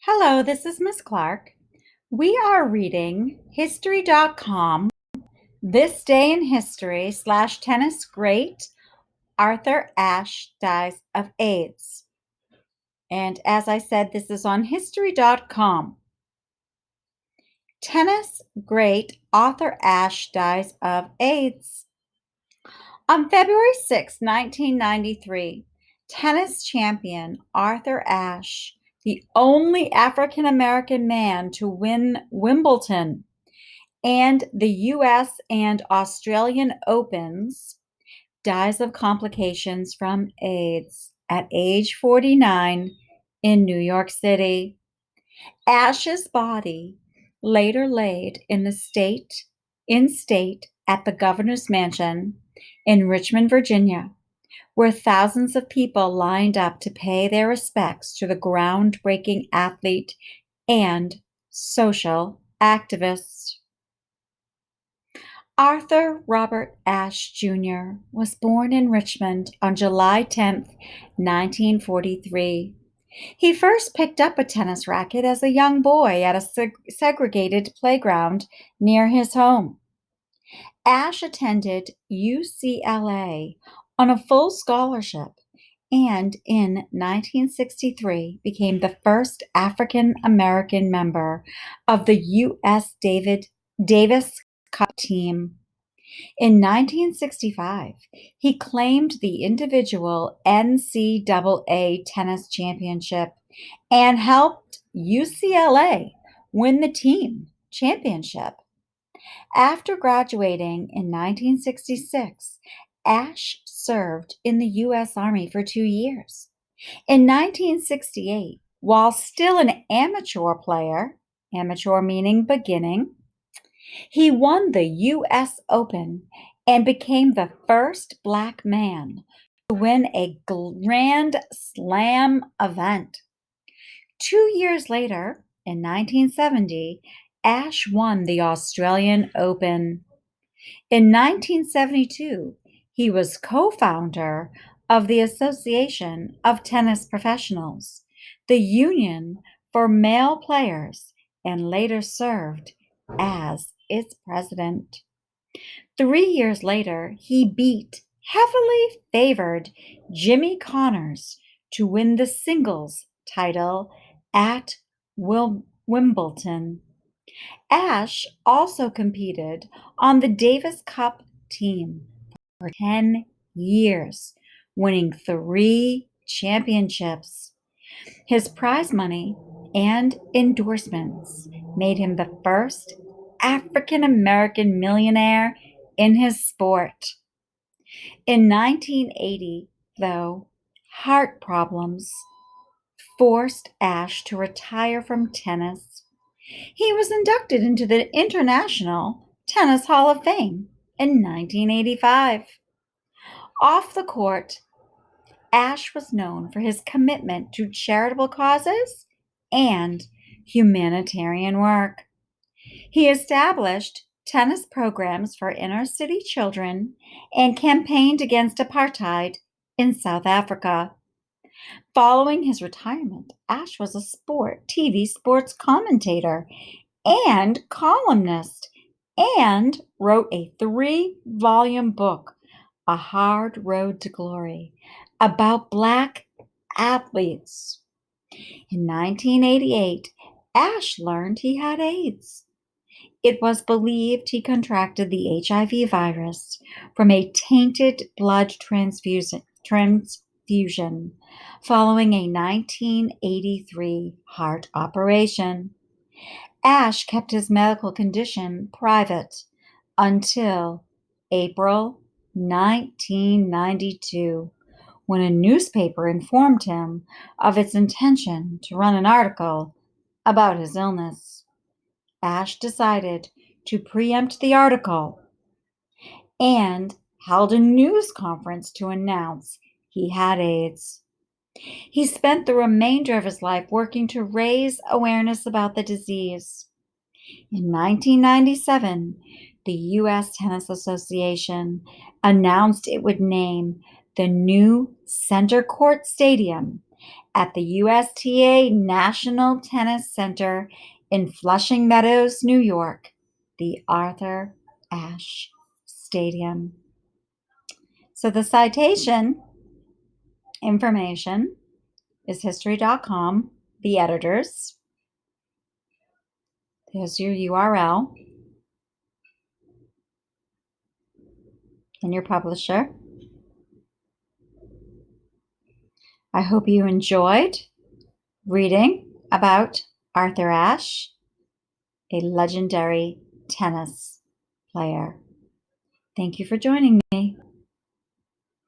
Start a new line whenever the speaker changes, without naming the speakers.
Hello, this is Miss Clark. We are reading History.com, This Day in History / tennis great Arthur Ashe dies of AIDS. And as I said, this is on History.com. Tennis great Arthur Ashe dies of AIDS. On February 6, 1993, tennis champion Arthur Ashe, the only African American man to win Wimbledon and the US and Australian Opens, dies of complications from AIDS at age 49 in New York City. Ashe's body, later laid in state at the governor's mansion in Richmond, Virginia, where thousands of people lined up to pay their respects to the groundbreaking athlete and social activist. Arthur Robert Ashe Jr. was born in Richmond on July 10, 1943. He first picked up a tennis racket as a young boy at a segregated playground near his home. Ashe attended UCLA on a full scholarship and in 1963 became the first African American member of the U.S. Davis Cup team. In 1965, he claimed the individual NCAA tennis championship and helped UCLA win the team championship. After graduating in 1966, Ashe served in the U.S. Army for 2 years. In 1968, while still an amateur player, amateur meaning beginning, he won the U.S. Open and became the first Black man to win a Grand Slam event. 2 years later, in 1970, Ashe won the Australian Open. In 1972, he was co-founder of the Association of Tennis Professionals, the union for male players, and later served as its president. 3 years later, he beat heavily favored Jimmy Connors to win the singles title at Wimbledon. Ashe also competed on the Davis Cup team for 10 years, winning 3 championships. His prize money and endorsements made him the first African American millionaire in his sport. In 1980, though, heart problems forced Ashe to retire from tennis. He was inducted into the International Tennis Hall of Fame in 1985. Off the court, Ashe was known for his commitment to charitable causes and humanitarian work. He established tennis programs for inner-city children and campaigned against apartheid in South Africa. Following his retirement, Ashe was a TV sports commentator and columnist, and wrote a 3-volume book, A Hard Road to Glory, about Black athletes. In 1988, Ashe learned he had AIDS. It was believed he contracted the HIV virus from a tainted blood transfusion following a 1983 heart operation. Ashe kept his medical condition private until April 1992, when a newspaper informed him of its intention to run an article about his illness. Ashe decided to preempt the article and held a news conference to announce he had AIDS. He spent the remainder of his life working to raise awareness about the disease. In 1997, the U.S. Tennis Association announced it would name the new Center Court Stadium at the USTA National Tennis Center in Flushing Meadows, New York, the Arthur Ashe Stadium. So the citation information is history.com, the editors. There's your URL and your publisher. I hope you enjoyed reading about Arthur Ashe, a legendary tennis player. Thank you for joining me.